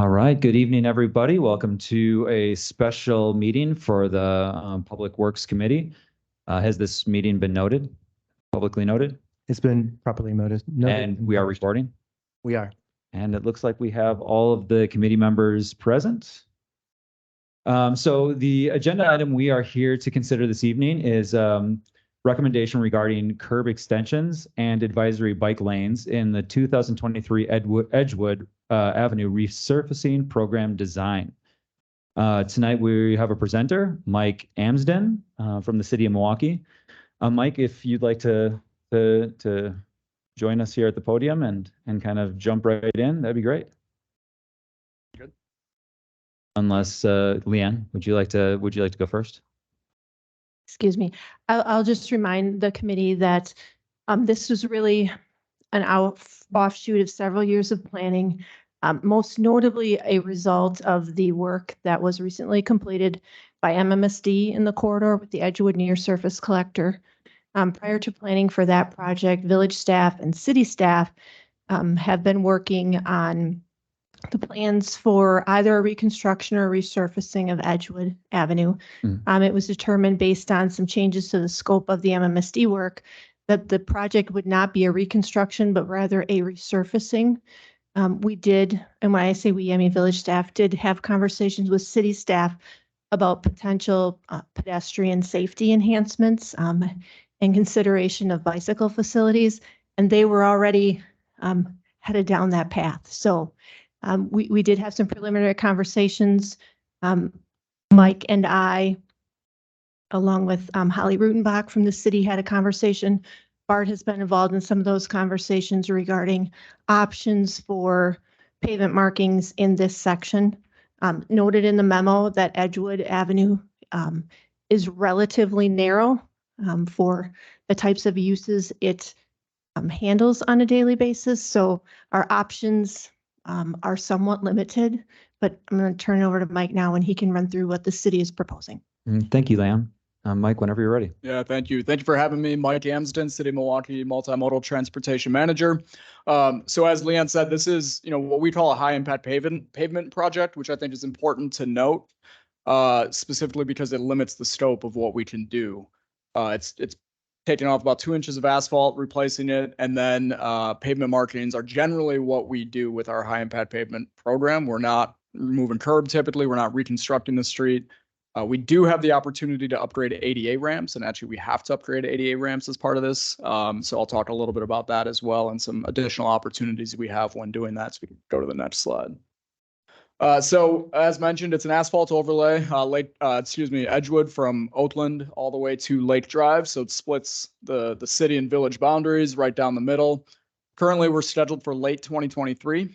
All right, good evening, everybody. Welcome to a special meeting for the Public Works Committee. Has this meeting been noted, publicly noted? It's been properly noted. And we are recording? We are. And it looks like we have all of the committee members present. So the agenda item we are here to consider this evening is recommendation regarding curb extensions and advisory bike lanes in the 2023 Edgewood Avenue resurfacing program design. Tonight we have a presenter, Mike Amsden from the city of Milwaukee. Mike, if you'd like to join us here at the podium and kind of jump right in, that'd be great. Good. Unless Leanne, would you like to go first? Excuse me. I'll just remind the committee that this was really an offshoot of several years of planning, most notably a result of the work that was recently completed by MMSD in the corridor with the Edgewood Near Surface Collector. Prior to planning for that project, village staff and city staff have been working on the plans for either a reconstruction or resurfacing of Edgewood Avenue. It was determined based on some changes to the scope of the MMSD work that the project would not be a reconstruction, but rather a resurfacing. We did, and when I say we, I mean village staff did have conversations with city staff about potential pedestrian safety enhancements and consideration of bicycle facilities, and they were already headed down that path. So we did have some preliminary conversations. Mike and I, along with Holly Rutenbach from the city, had a conversation. Bart has been involved in some of those conversations regarding options for pavement markings in this section. Noted in the memo that Edgewood Avenue is relatively narrow for the types of uses it handles on a daily basis. So our options are somewhat limited, but I'm going to turn it over to Mike now and he can run through what the city is proposing. Thank you, Leanne. Mike, whenever you're ready. Yeah, thank you. Thank you for having me. Mike Amsden, City of Milwaukee Multimodal Transportation Manager. So as Leanne said, this is, what we call a high impact pavement project, which I think is important to note, specifically because it limits the scope of what we can do. It's taking off about 2 inches of asphalt, replacing it, and then pavement markings are generally what we do with our high impact pavement program. We're not removing curb typically. We're not reconstructing the street. We do have the opportunity to upgrade ADA ramps, and actually we have to upgrade ADA ramps as part of this. So I'll talk a little bit about that as well and some additional opportunities we have when doing that. So we can go to the next slide. So as mentioned, it's an asphalt overlay, Edgewood from Oakland all the way to Lake Drive. So it splits the city and village boundaries right down the middle. Currently, we're scheduled for late 2023.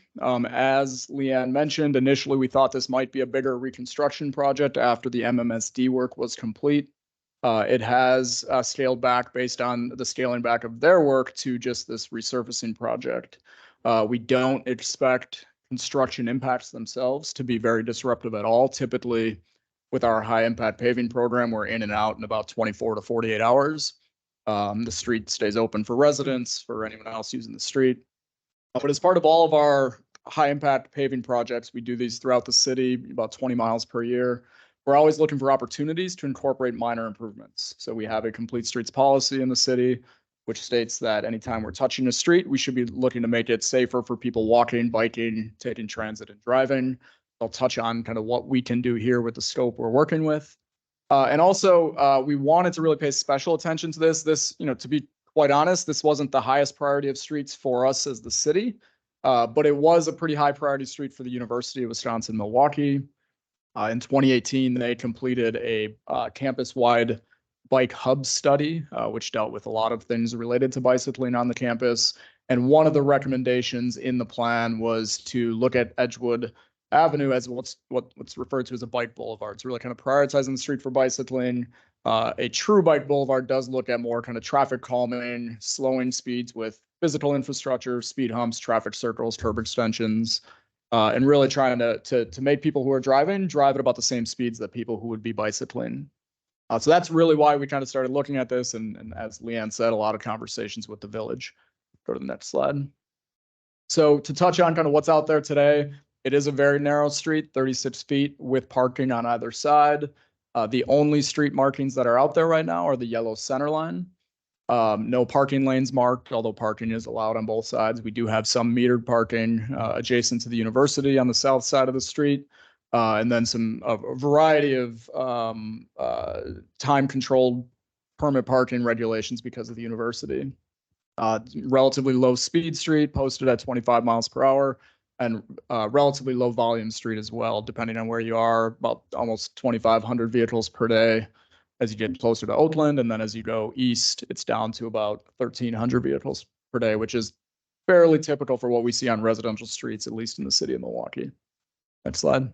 As Leanne mentioned, initially we thought this might be a bigger reconstruction project after the MMSD work was complete. It has scaled back based on the scaling back of their work to just this resurfacing project. We don't expect construction impacts themselves to be very disruptive at all. Typically, with our high impact paving program, we're in and out in about 24 to 48 hours. The street stays open for residents, for anyone else using the street. But as part of all of our high impact paving projects, we do these throughout the city, about 20 miles per year. We're always looking for opportunities to incorporate minor improvements. So we have a complete streets policy in the city, which states that anytime we're touching a street, we should be looking to make it safer for people walking, biking, taking transit, and driving. I'll touch on kind of what we can do here with the scope we're working with. And also, we wanted to really pay special attention to this. To be quite honest, this wasn't the highest priority of streets for us as the city, but it was a pretty high priority street for the University of Wisconsin-Milwaukee. In 2018, they completed a campus-wide bike hub study, which dealt with a lot of things related to bicycling on the campus. And one of the recommendations in the plan was to look at Edgewood Avenue as what's referred to as a bike boulevard. It's really kind of prioritizing the street for bicycling. A true bike boulevard does look at more kind of traffic calming, slowing speeds with physical infrastructure, speed humps, traffic circles, curb extensions, and really trying to make people who are driving drive at about the same speeds that people who would be bicycling. So that's really why we kind of started looking at this. And as Leanne said, a lot of conversations with the village. Go to the next slide. So to touch on kind of what's out there today, It is a very narrow street, 36 feet with parking on either side. The only street markings that are out there right now are the yellow center line. No parking lanes marked, although parking is allowed on both sides. We do have some metered parking adjacent to the university on the south side of the street. And then a variety of time-controlled permit parking regulations because of the university. Relatively low speed street posted at 25 miles per hour, and relatively low volume street as well, depending on where you are, about almost 2,500 vehicles per day as you get closer to Oakland. And then as you go east, it's down to about 1,300 vehicles per day, which is fairly typical for what we see on residential streets, at least in the city of Milwaukee. Next slide.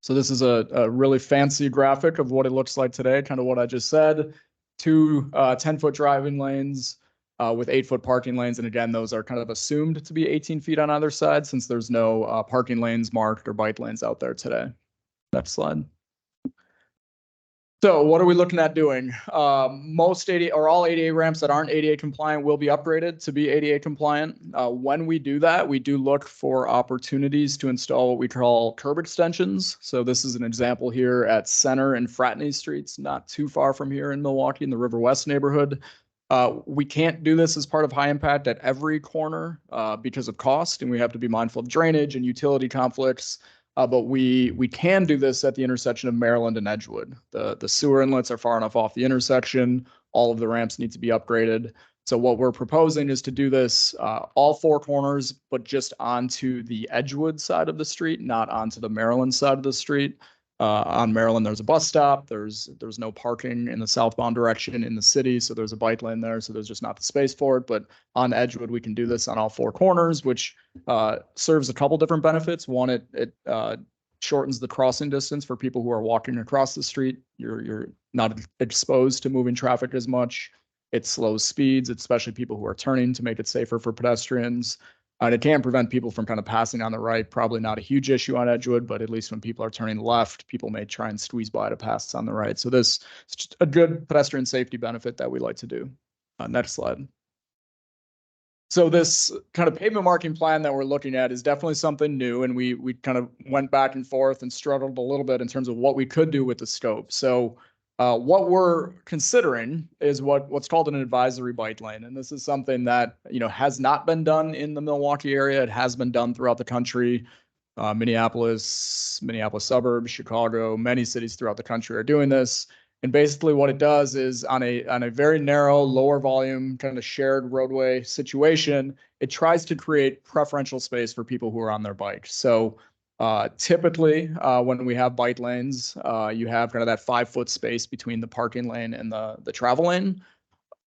So this is a really fancy graphic of what it looks like today, kind of what I just said. Two 10-foot driving lanes with 8-foot parking lanes. And again, those are kind of assumed to be 18 feet on either side since there's no parking lanes marked or bike lanes out there today. Next slide. So what are we looking at doing? Most ADA or all ADA ramps that aren't ADA compliant will be upgraded to be ADA compliant. When we do that, we do look for opportunities to install what we call curb extensions. So this is an example here at Center and Fratney Streets, not too far from here in Milwaukee in the River West neighborhood. We can't do this as part of high impact at every corner because of cost, and we have to be mindful of drainage and utility conflicts. But we can do this at the intersection of Maryland and Edgewood. The sewer inlets are far enough off the intersection. All of the ramps need to be upgraded. So what we're proposing is to do this all 4 corners, but just onto the Edgewood side of the street, not onto the Maryland side of the street. On Maryland, there's a bus stop. There's no parking in the southbound direction in the city, so there's a bike lane there, so there's just not the space for it. But on Edgewood, we can do this on all 4 corners, which serves a couple different benefits. One, it shortens the crossing distance for people who are walking across the street. You're not exposed to moving traffic as much. It slows speeds, especially people who are turning, to make it safer for pedestrians. And it can prevent people from kind of passing on the right. Probably not a huge issue on Edgewood, but at least when people are turning left, people may try and squeeze by to pass on the right. So this is just a good pedestrian safety benefit that we like to do. Next slide. So this kind of pavement marking plan that we're looking at is definitely something new. And we kind of went back and forth and struggled a little bit in terms of what we could do with the scope. So what we're considering is what's called an advisory bike lane. And this is something that, has not been done in the Milwaukee area. It has been done throughout the country. Minneapolis suburbs, Chicago, many cities throughout the country are doing this. And basically what it does is on a very narrow, lower volume, kind of shared roadway situation, it tries to create preferential space for people who are on their bikes. So typically, when we have bike lanes, you have kind of that 5-foot space between the parking lane and the travel lane.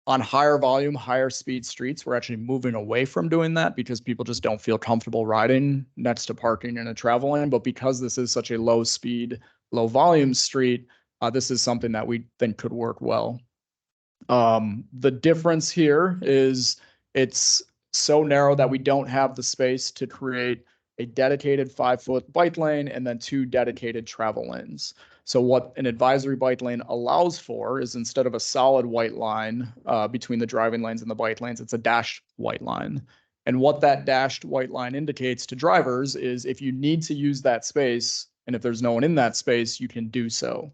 On higher volume, higher speed streets, we're actually moving away from doing that because people just don't feel comfortable riding next to parking in a travel lane. But because this is such a low speed, low volume street, this is something that we think could work well. The difference here is it's so narrow that we don't have the space to create a dedicated 5-foot bike lane and then 2 dedicated travel lanes. So what an advisory bike lane allows for is, instead of a solid white line between the driving lanes and the bike lanes, it's a dashed white line. And what that dashed white line indicates to drivers is if you need to use that space, and if there's no one in that space, you can do so.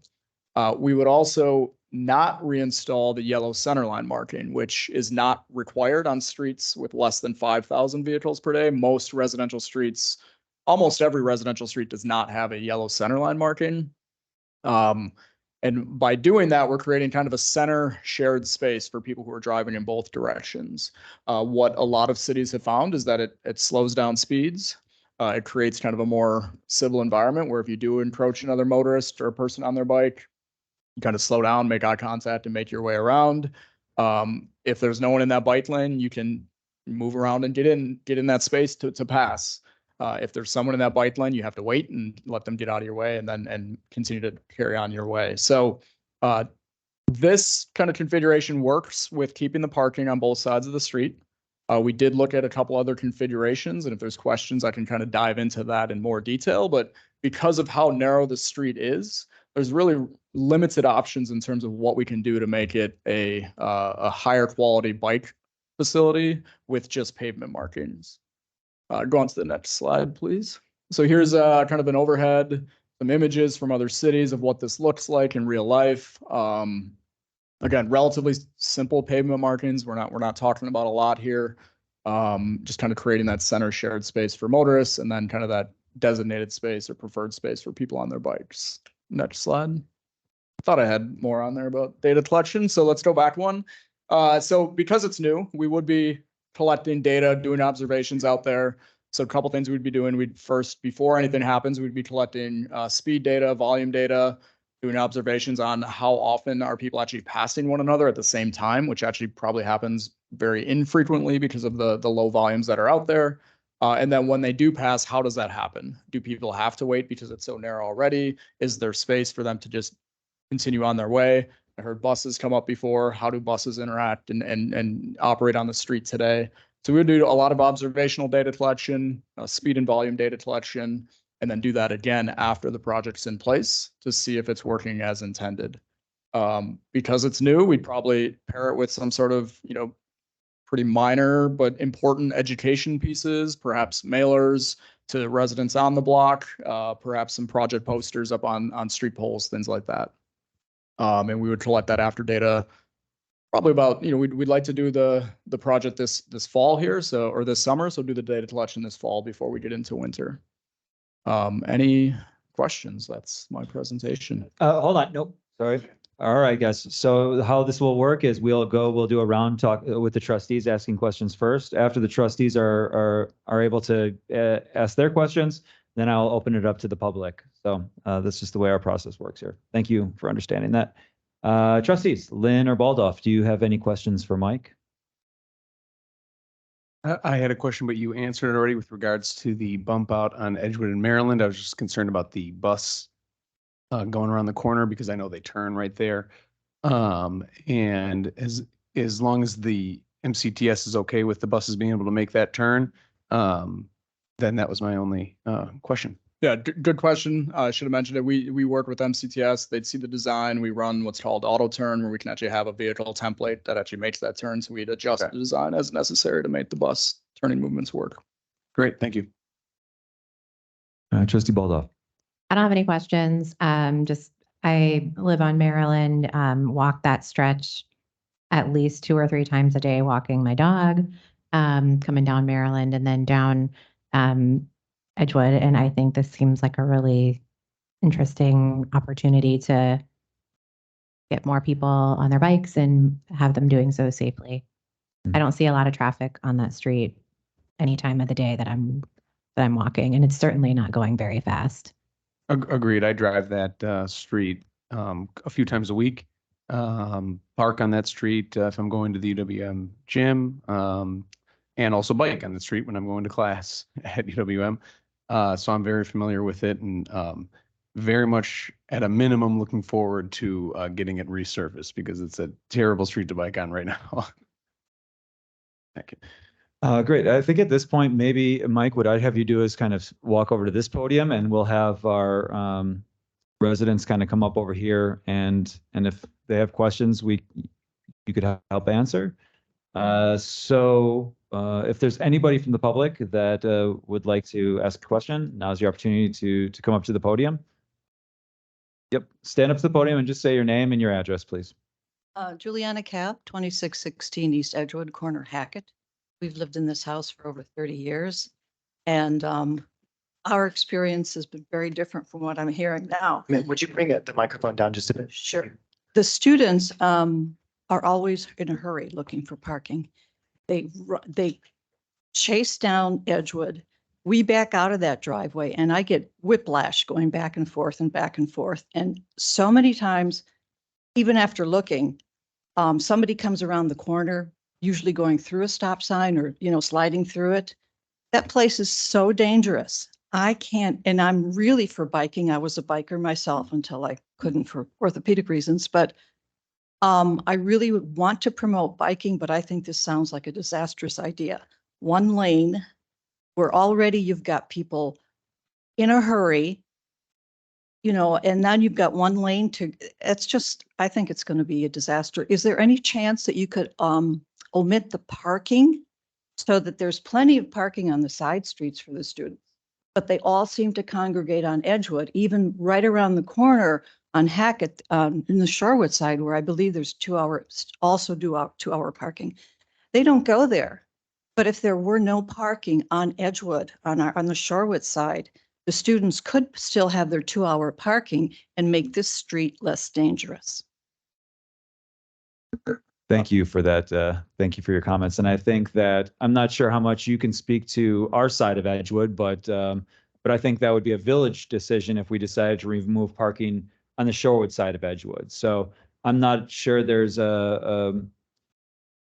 We would also not reinstall the yellow center line marking, which is not required on streets with less than 5,000 vehicles per day. Most residential streets, almost every residential street, does not have a yellow center line marking. And by doing that, we're creating kind of a center shared space for people who are driving in both directions. What a lot of cities have found is that it slows down speeds. It creates kind of a more civil environment where if you do encroach another motorist or a person on their bike, you kind of slow down, make eye contact, and make your way around. If there's no one in that bike lane, you can move around and get in that space to pass. If there's someone in that bike lane, you have to wait and let them get out of your way and continue to carry on your way. So this kind of configuration works with keeping the parking on both sides of the street. We did look at a couple other configurations, and if there's questions, I can kind of dive into that in more detail. But because of how narrow the street is, there's really limited options in terms of what we can do to make it a higher quality bike facility with just pavement markings. Go on to the next slide, please. So here's kind of an overhead, some images from other cities of what this looks like in real life. Again, relatively simple pavement markings. We're not talking about a lot here. Just kind of creating that center shared space for motorists and then kind of that designated space or preferred space for people on their bikes. Next slide. I thought I had more on there about data collection. So let's go back one. So because it's new, we would be collecting data, doing observations out there. So a couple things we'd be doing. We'd first, before anything happens, we'd be collecting speed data, volume data, doing observations on how often are people actually passing one another at the same time, which actually probably happens very infrequently because of the low volumes that are out there. And then when they do pass, how does that happen? Do people have to wait because it's so narrow already? Is there space for them to just continue on their way? I heard buses come up before. How do buses interact and operate on the street today? So we would do a lot of observational data collection, speed and volume data collection, and then do that again after the project's in place to see if it's working as intended. Because it's new, we'd probably pair it with some sort of, pretty minor but important education pieces, perhaps mailers to residents on the block, perhaps some project posters up on street poles, things like that. And we would collect that after data probably about, we'd like to do the project this fall here, or this summer. So do the data collection this fall before we get into winter. Any questions? That's my presentation. Hold on. Nope. Sorry. All right, guys. So how this will work is we'll do a round talk with the trustees asking questions first. After the trustees are able to ask their questions, then I'll open it up to the public. So that's just the way our process works here. Thank you for understanding that. Trustees, Lynn or Baldoff, do you have any questions for Mike? I had a question, but you answered it already with regards to the bump out on Edgewood in Maryland. I was just concerned about the bus going around the corner because I know they turn right there. And as long as the MCTS is okay with the buses being able to make that turn, then that was my only question. Yeah, good question. I should have mentioned it. We work with MCTS. They'd see the design. We run what's called auto turn, where we can actually have a vehicle template that actually makes that turn. So we'd adjust the design as necessary to make the bus turning movements work. Great, thank you. Trustee Baldoff. I don't have any questions. I live on Maryland, walk that stretch at least 2 or 3 times a day, walking my dog, coming down Maryland and then down Edgewood. And I think this seems like a really interesting opportunity to get more people on their bikes and have them doing so safely. I don't see a lot of traffic on that street any time of the day that I'm walking, and it's certainly not going very fast. Agreed. I drive that street a few times a week. Park on that street if I'm going to the UWM gym, and also bike on the street when I'm going to class at UWM. So I'm very familiar with it and very much at a minimum looking forward to getting it resurfaced because it's a terrible street to bike on right now. Thank you. Great. I think at this point, maybe Mike, what I'd have you do is kind of walk over to this podium and we'll have our residents kind of come up over here and if they have questions, you could help answer. So if there's anybody from the public that would like to ask a question, now's your opportunity to come up to the podium. Yep. Stand up to the podium and just say your name and your address, please. Juliana Cab, 2616 East Edgewood, corner Hackett. We've lived in this house for over 30 years. And our experience has been very different from what I'm hearing now. Would you bring the microphone down just a bit? Sure. The students are always in a hurry looking for parking. They chase down Edgewood. We back out of that driveway and I get whiplash going back and forth and back and forth. And so many times, even after looking, somebody comes around the corner, usually going through a stop sign or, sliding through it. That place is so dangerous. I can't, and I'm really for biking. I was a biker myself until I couldn't for orthopedic reasons, but I really would want to promote biking, but I think this sounds like a disastrous idea. One lane where already you've got people in a hurry, and then you've got one lane I think it's going to be a disaster. Is there any chance that you could omit the parking so that there's plenty of parking on the side streets for the students, but they all seem to congregate on Edgewood, even right around the corner on Hackett, in the Shorewood side, where I believe there's 2 hours, also do out 2-hour parking. They don't go there. But if there were no parking on Edgewood, on the Shorewood side, the students could still have their 2-hour parking and make this street less dangerous. Thank you for that. Thank you for your comments. And I think that I'm not sure how much you can speak to our side of Edgewood, but I think that would be a village decision if we decided to remove parking on the Shorewood side of Edgewood. So I'm not sure there's a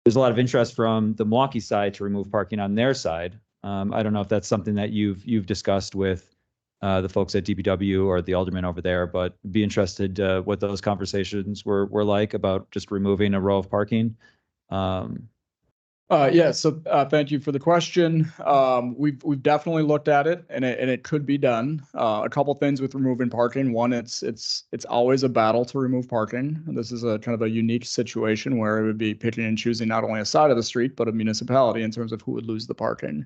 lot of interest from the Milwaukee side to remove parking on their side. I don't know if that's something that you've discussed with the folks at DPW or the alderman over there, but be interested what those conversations were like about just removing a row of parking. Yeah, so thank you for the question. We've definitely looked at it, and it could be done. A couple things with removing parking. One, it's always a battle to remove parking. This is a kind of a unique situation where it would be picking and choosing not only a side of the street, but a municipality in terms of who would lose the parking.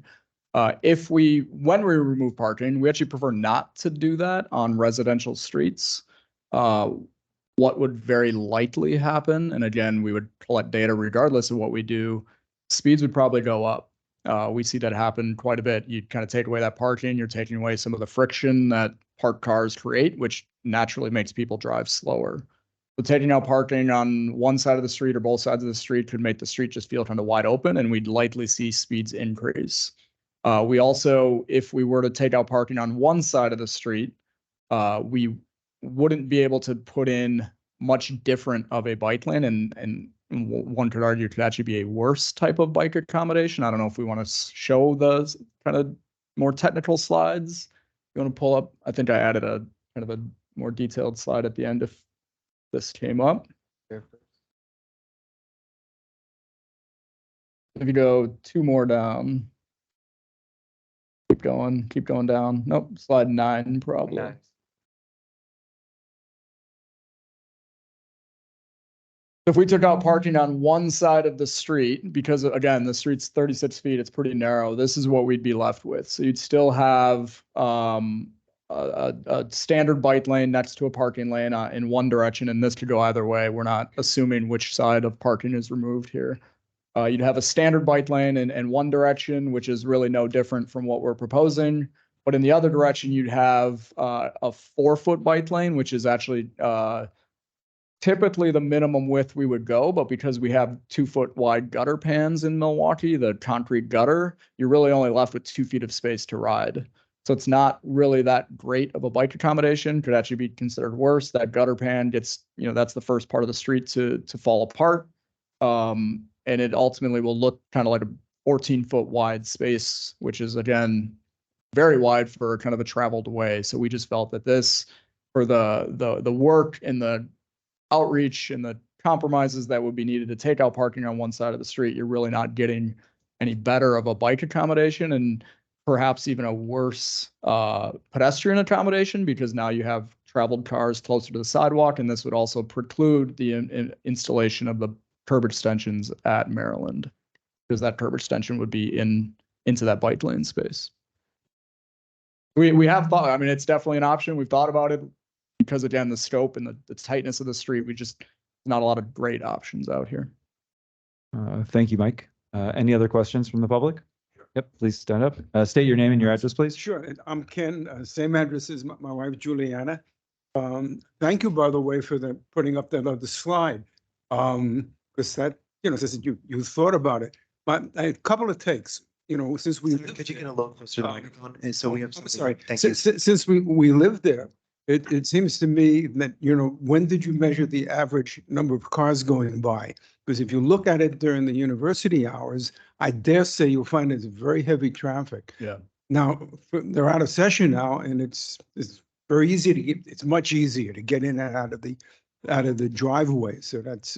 When we remove parking, we actually prefer not to do that on residential streets. What would very likely happen, and again, we would collect data regardless of what we do, speeds would probably go up. We see that happen quite a bit. You kind of take away that parking, you're taking away some of the friction that parked cars create, which naturally makes people drive slower. So taking out parking on one side of the street or both sides of the street could make the street just feel kind of wide open, and we'd likely see speeds increase. We also, if we were to take out parking on one side of the street, we wouldn't be able to put in much different of a bike lane, and one could argue it could actually be a worse type of bike accommodation. I don't know if we want to show the kind of more technical slides. You want to pull up? I think I added a kind of a more detailed slide at the end if this came up. If you go 2 more down. Keep going down. Nope, slide 9 probably. Okay. If we took out parking on one side of the street, because again, the street's 36 feet, it's pretty narrow, this is what we'd be left with. So you'd still have a standard bike lane next to a parking lane in one direction, and this could go either way. We're not assuming which side of parking is removed here. You'd have a standard bike lane in one direction, which is really no different from what we're proposing. But in the other direction, you'd have a 4-foot bike lane, which is actually typically the minimum width we would go. But because we have 2-foot wide gutter pans in Milwaukee, the concrete gutter, you're really only left with 2 feet of space to ride. So it's not really that great of a bike accommodation. Could actually be considered worse. That gutter pan gets, that's the first part of the street to fall apart. And it ultimately will look kind of like a 14-foot wide space, which is, again, very wide for kind of a traveled way. So we just felt that this, for the work and the outreach and the compromises that would be needed to take out parking on one side of the street, you're really not getting any better of a bike accommodation, and perhaps even a worse pedestrian accommodation, because now you have traveled cars closer to the sidewalk, and this would also preclude the installation of the curb extensions at Maryland, because that curb extension would be into that bike lane space. We have thought, I mean, it's definitely an option. We've thought about it because, again, the scope and the tightness of the street, not a lot of great options out here. Thank you, Mike. Any other questions from the public? Sure. Yep, please stand up. State your name and your address, please. Sure. I'm Ken. Same address as my wife, Juliana. Thank you, by the way, for putting up that other slide. Because that, says that you thought about it. But a couple of takes, since we could you get a little closer to the microphone? And so we have. I'm sorry. Thank you. Since we lived there, it seems to me that when did you measure the average number of cars going by? Because if you look at it during the university hours, I dare say you'll find it's very heavy traffic. Yeah. Now they're out of session now, and it's very easy to get. It's much easier to get in and out of the driveway. So that's.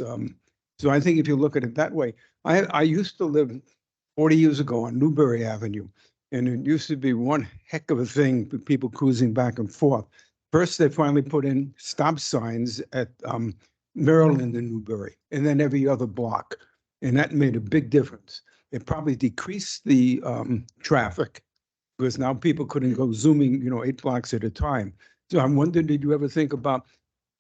So I think if you look at it that way, I used to live 40 years ago on Newbury Avenue, and it used to be one heck of a thing for people cruising back and forth. First, they finally put in stop signs at Maryland and Newbury, and then every other block, and that made a big difference. It probably decreased the traffic, because now people couldn't go zooming, 8 blocks at a time. So I'm wondering, did you ever think about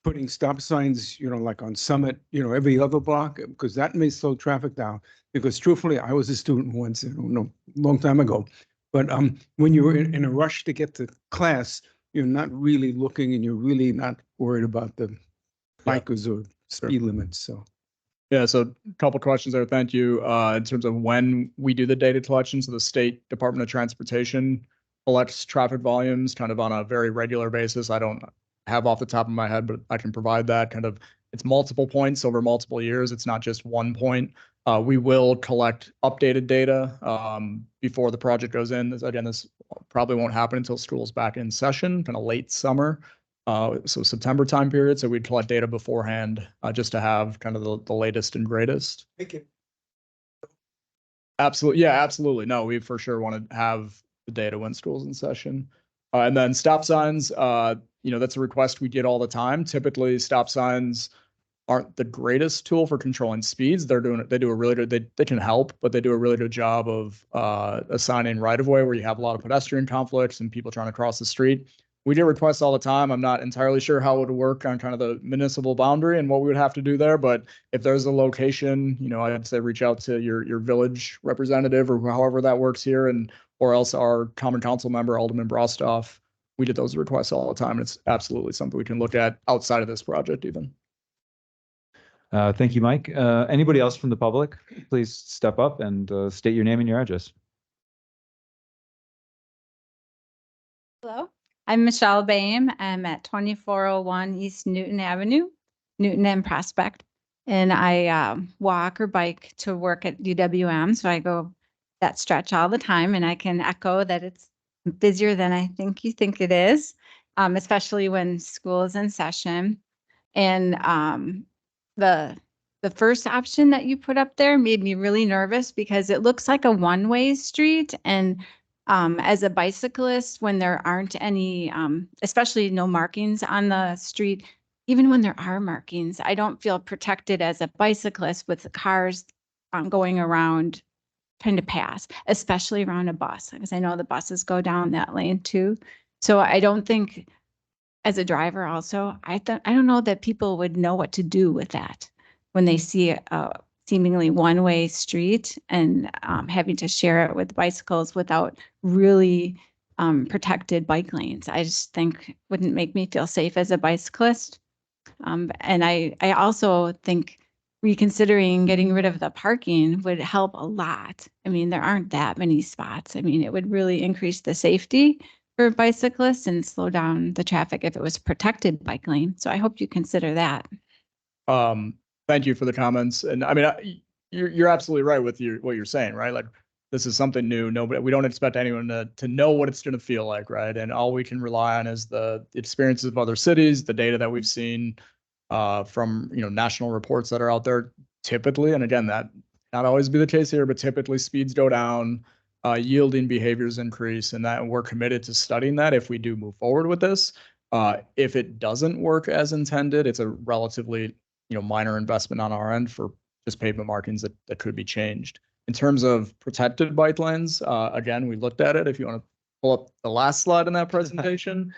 putting stop signs, like on Summit, every other block? Because that may slow traffic down. Because truthfully, I was a student once, long time ago. But when you're in a rush to get to class, you're not really looking and you're really not worried about the Yeah. bikers or speed limits. So Yeah, so a couple questions there. Thank you. In terms of when we do the data collection, so the State Department of Transportation collects traffic volumes kind of on a very regular basis. I don't have off the top of my head, but I can provide that kind of, it's multiple points over multiple years. It's not just one point. We will collect updated data before the project goes in. Again, this probably won't happen until school's back in session, kind of late summer. So September time period. So we'd collect data beforehand just to have kind of the latest and greatest. thank you. Absolutely. Yeah, absolutely. No, we for sure want to have the data when school's in session. And then stop signs, that's a request we get all the time. Typically, stop signs aren't the greatest tool for controlling speeds. They do a really good, they can help, but they do a really good job of assigning right of way where you have a lot of pedestrian conflicts and people trying to cross the street. We get requests all the time. I'm not entirely sure how it would work on kind of the municipal boundary and what we would have to do there. But if there's a location, I'd say reach out to your village representative or however that works here, or else our common council member, Alderman Brostoff. We get those requests all the time. And it's absolutely something we can look at outside of this project even. Thank you, Mike. Anybody else from the public, please step up and state your name and your address. Hello, I'm Michelle Boehm. I'm at 2401 East Newton Avenue, Newton and Prospect. And I walk or bike to work at UWM. So I go that stretch all the time, and I can echo that it's busier than I think you think it is, especially when school is in session. And the first option that you put up there made me really nervous because it looks like a one-way street. And as a bicyclist, when there aren't any, especially no markings on the street, even when there are markings, I don't feel protected as a bicyclist with the cars going around trying to pass, especially around a bus, because I know the buses go down that lane too. So I don't think, as a driver also, I don't know that people would know what to do with that when they see a seemingly one-way street and having to share it with bicycles without really protected bike lanes. I just think wouldn't make me feel safe as a bicyclist. And I also think reconsidering getting rid of the parking would help a lot. I mean, there aren't that many spots. I mean, it would really increase the safety for bicyclists and slow down the traffic if it was protected bike lane. So I hope you consider that. Thank you for the comments. And I mean, you're absolutely right with what you're saying, right? Like this is something new. We don't expect anyone to know what it's going to feel like, right? And all we can rely on is the experiences of other cities, the data that we've seen from national reports that are out there typically. And again, that not always be the case here, but typically speeds go down, yielding behaviors increase, and we're committed to studying that if we do move forward with this. If it doesn't work as intended, it's a relatively minor investment on our end for just pavement markings that could be changed. In terms of protected bike lanes, again, we looked at it. If you want to pull up the last slide in that presentation,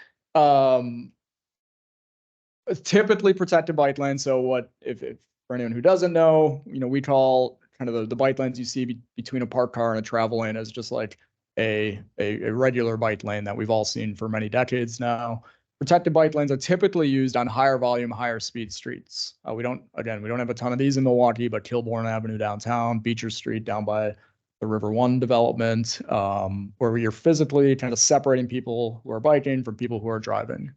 typically protected bike lanes. So what if for anyone who doesn't know, we call kind of the bike lanes you see between a parked car and a travel lane as just like a regular bike lane that we've all seen for many decades now. Protected bike lanes are typically used on higher volume, higher speed streets. We don't have a ton of these in Milwaukee, but Kilbourne Avenue downtown, Beecher Street down by the River One development, where you're physically kind of separating people who are biking from people who are driving.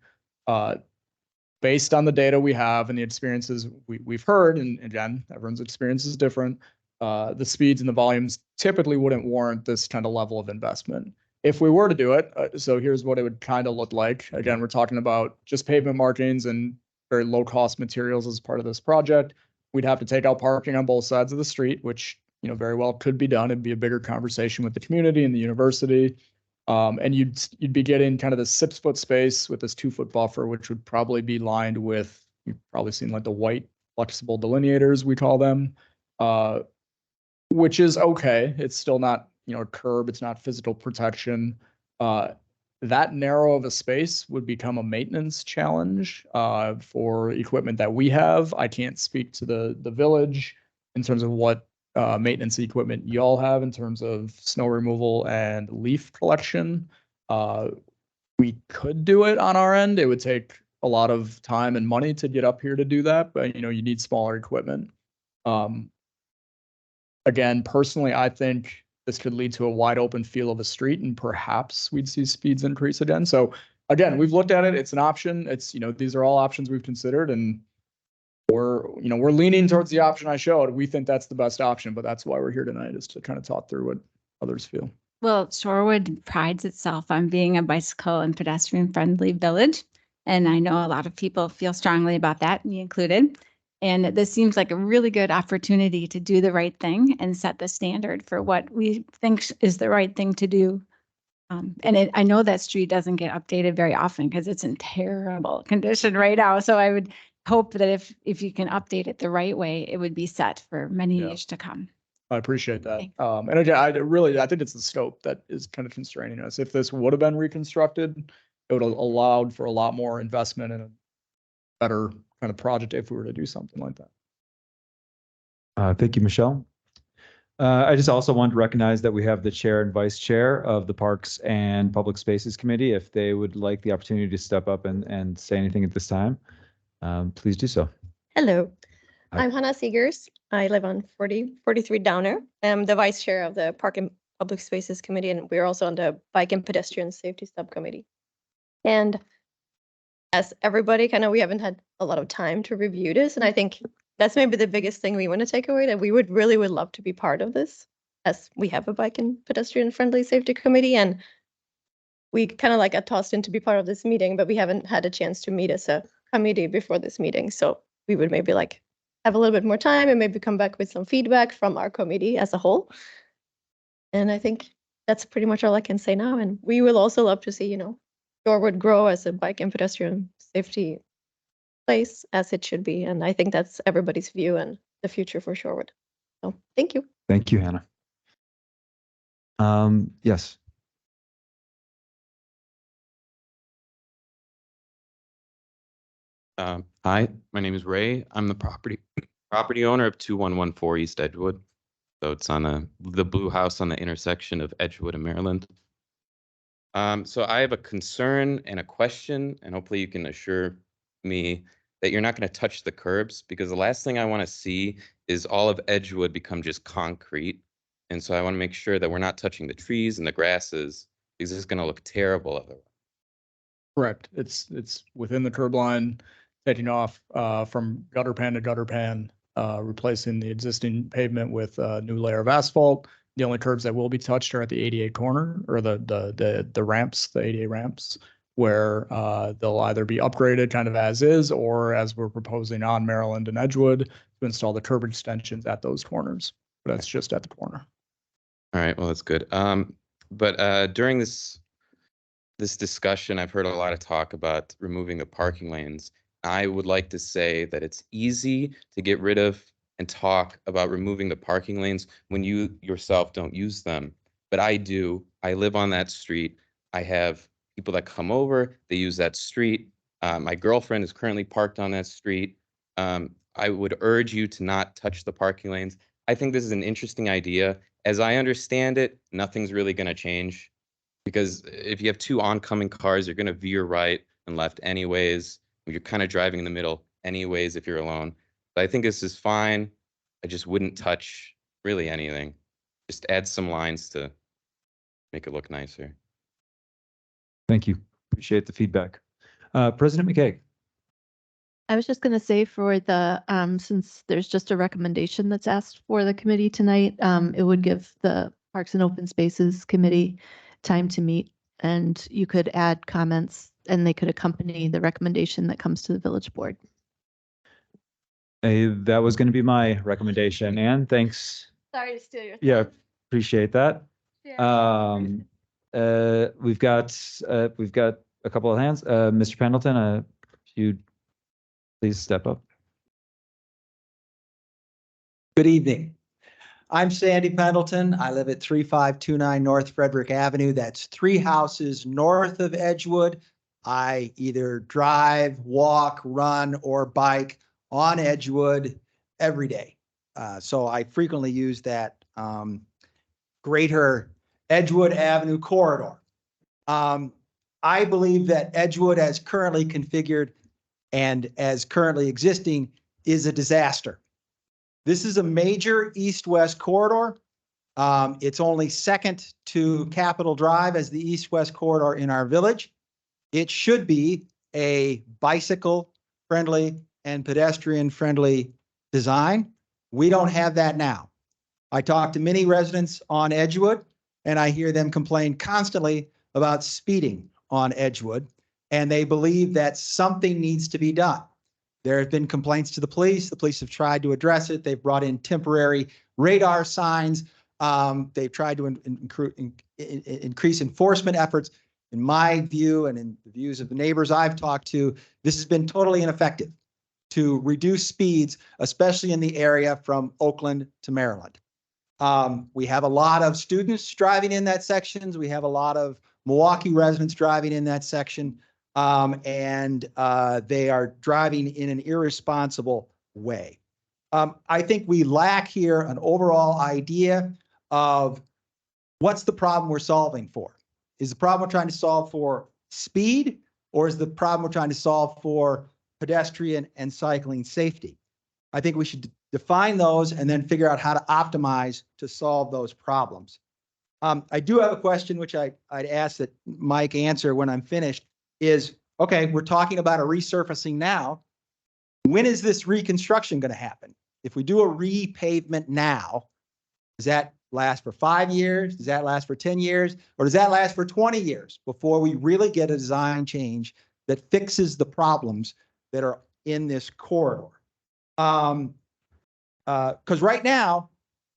Based on the data we have and the experiences we've heard, and again, everyone's experience is different, the speeds and the volumes typically wouldn't warrant this kind of level of investment. If we were to do it, so here's what it would kind of look like. Again, we're talking about just pavement markings and very low cost materials as part of this project. We'd have to take out parking on both sides of the street, which very well could be done. It'd be a bigger conversation with the community and the university. And you'd be getting kind of the 6-foot space with this 2-foot buffer, which would probably be lined with, you've probably seen like the white flexible delineators, we call them, which is okay. It's still not, a curb. It's not physical protection. That narrow of a space would become a maintenance challenge for equipment that we have. I can't speak to the village in terms of what maintenance equipment y'all have in terms of snow removal and leaf collection. We could do it on our end. It would take a lot of time and money to get up here to do that, but you know, you need smaller equipment. Again, personally, I think this could lead to a wide open feel of a street and perhaps we'd see speeds increase again. So again, we've looked at it. It's an option. It's, you know, these are all options we've considered and we're leaning towards the option I showed. We think that's the best option, but that's why we're here tonight, is to kind of talk through what others feel. Well, Shorewood prides itself on being a bicycle and pedestrian friendly village. And I know a lot of people feel strongly about that, me included. And this seems like a really good opportunity to do the right thing and set the standard for what we think is the right thing to do. I know that street doesn't get updated very often because it's in terrible condition right now. So I would hope that if you can update it the right way, it would be set for many years to come. I appreciate that. Thanks. And again, I think it's the scope that is kind of constraining us. If this would have been reconstructed, it would have allowed for a lot more investment and a better kind of project if we were to do something like that. Thank you, Michelle. I just also want to recognize that we have the chair and vice chair of the Parks and Public Spaces Committee. If they would like the opportunity to step up and say anything at this time, please do so. Hello, Hi. I'm Hannah Seegers. I live on 43 Downer. I'm the vice chair of the Park and Public Spaces Committee, and we're also on the Bike and Pedestrian Safety Subcommittee. And as everybody we haven't had a lot of time to review this, and I think that's maybe the biggest thing we want to take away, that we would love to be part of this, as we have a Bike and Pedestrian Friendly Safety Committee, and we kind of got tossed in to be part of this meeting, but we haven't had a chance to meet as a committee before this meeting. So we would maybe have a little bit more time and maybe come back with some feedback from our committee as a whole. And I think that's pretty much all I can say now. And we will also love to see, Shorewood grow as a bike and pedestrian safety place, as it should be. And I think that's everybody's view and the future for Shorewood. So thank you. Thank you, Hannah. Yes. Hi, my name is Ray. I'm the property owner of 2114 East Edgewood. So it's on the blue house on the intersection of Edgewood and Maryland. So I have a concern and a question, and hopefully you can assure me that you're not going to touch the curbs, because the last thing I want to see is all of Edgewood become just concrete. And so I want to make sure that we're not touching the trees and the grasses, because it's going to look terrible otherwise. Correct. It's within the curb line, taking off from gutter pan to gutter pan, replacing the existing pavement with a new layer of asphalt. The only curbs that will be touched are at the ADA corner, or the ramps, the ADA ramps, where they'll either be upgraded kind of as is, or as we're proposing on Maryland and Edgewood, to install the curb extensions at those corners. But that's just at the corner. All right, well, that's good. But during this discussion, I've heard a lot of talk about removing the parking lanes. I would like to say that it's easy to get rid of and talk about removing the parking lanes when you yourself don't use them. But I do. I live on that street. I have people that come over, they use that street. My girlfriend is currently parked on that street. I would urge you to not touch the parking lanes. I think this is an interesting idea. As I understand it, nothing's really going to change, because if you have two oncoming cars, you're going to veer right and left anyways. You're kind of driving in the middle anyways if you're alone. But I think this is fine. I just wouldn't touch really anything. Just add some lines to make it look nicer. Thank you. Appreciate the feedback. President McKay. I was just going to say, for the, since there's just a recommendation that's asked for the committee tonight, it would give the Parks and Open Spaces Committee time to meet, and you could add comments and they could accompany the recommendation that comes to the village board. That was going to be my recommendation, and thanks. Sorry to steal your Yeah, appreciate that. We've got a couple of hands. Mr. Pendleton, if you please step up. Good evening. I'm Sandy Pendleton. I live at 3529 North Frederick Avenue. That's 3 houses north of Edgewood. I either drive, walk, run, or bike on Edgewood every day. So I frequently use that greater Edgewood Avenue corridor. I believe that Edgewood, as currently configured and as currently existing, is a disaster. This is a major east-west corridor. It's only second to Capitol Drive as the east-west corridor in our village. It should be a bicycle-friendly and pedestrian-friendly design. We don't have that now. I talk to many residents on Edgewood, and I hear them complain constantly about speeding on Edgewood, and they believe that something needs to be done. There have been complaints to the police. The police have tried to address it. They've brought in temporary radar signs. They've tried to increase enforcement efforts. In my view, and in the views of the neighbors I've talked to, this has been totally ineffective to reduce speeds, especially in the area from Oakland to Maryland. We have a lot of students driving in that section. We have a lot of Milwaukee residents driving in that section. And they are driving in an irresponsible way. I think we lack here an overall idea of what's the problem we're solving for. Is the problem we're trying to solve for speed, or is the problem we're trying to solve for pedestrian and cycling safety? I think we should define those and then figure out how to optimize to solve those problems. I do have a question which I'd ask that Mike answer when I'm finished. Is, okay, we're talking about a resurfacing now. When is this reconstruction going to happen? If we do a repavement now, does that last for 5 years? Does that last for 10 years? Or does that last for 20 years before we really get a design change that fixes the problems that are in this corridor? Because right now,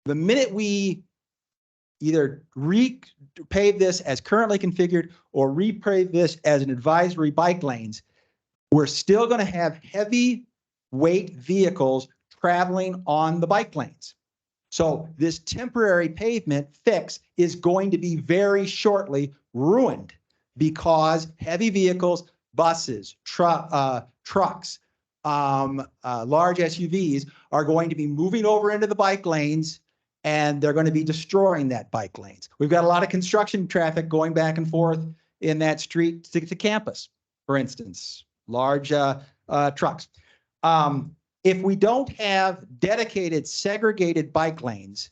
the minute we either repave this as currently configured or repave this as an advisory bike lanes, we're still going to have heavy weight vehicles traveling on the bike lanes. So this temporary pavement fix is going to be very shortly ruined because heavy vehicles, buses, trucks, large SUVs are going to be moving over into the bike lanes, and they're going to be destroying that bike lanes. We've got a lot of construction traffic going back and forth in that street to campus, for instance, large trucks. If we don't have dedicated segregated bike lanes,